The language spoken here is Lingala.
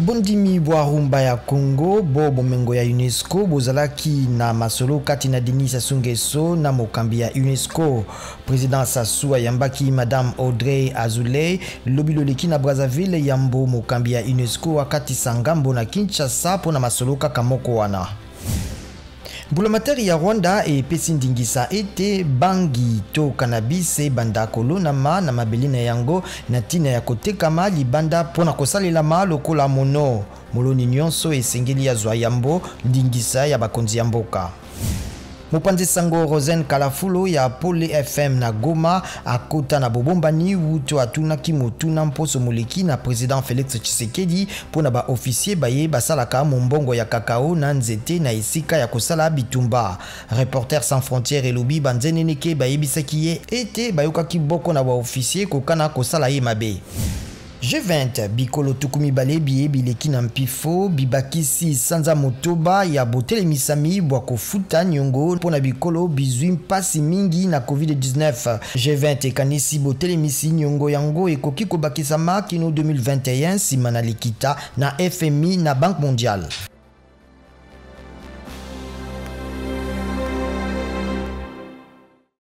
Bondimi Bwarumba ya Congo, Bobo Mengo ya UNESCO, Bozalaki na Masolo kati na Denis Sassou Nguesso na mokambi ya UNESCO. Président Sassou Ayambaki Madame Audrey Azoulay, Lobiloleki na Brazzaville Yambo mokambi ya UNESCO wakati Sangambo na Kinshasa pona Masolo kakamoko wana. Boulomateri ya Rwanda e pesi ndingisa ete bangi to cannabis e banda kolonama na mabelina yango na tina ya kotekama libanda pona kosalela ma lokola mono. Moloni nyonso esengeli ya zwa yambo ndingisa ya bakonzi ya mboka. Mopanzi sango Rosen Kalafulo ya Pole FM na Goma akota na bobombani wuto atuna kimotuna mposo moleki na Président Félix Tshisekedi pona ba officier baye basalaka mombongo ya kakao na nzete na esika ya kosala bitumba. Reporters sans frontières elobi banzeneneke bayebisaki ye ete bayokaki boko na ba officier kokana kosala ye mabe. G20 bikolo tukumi bale biye bileki na mpifo bibakisi sanza motoba ya botele misami bwa kofuta nyongo pona bikolo bizwi mpasi mingi na COVID-19. G20 ekanisi botele misi nyongo yango ekoki kobakisa makino 2021 sima na likita na FMI na Banque mondiale.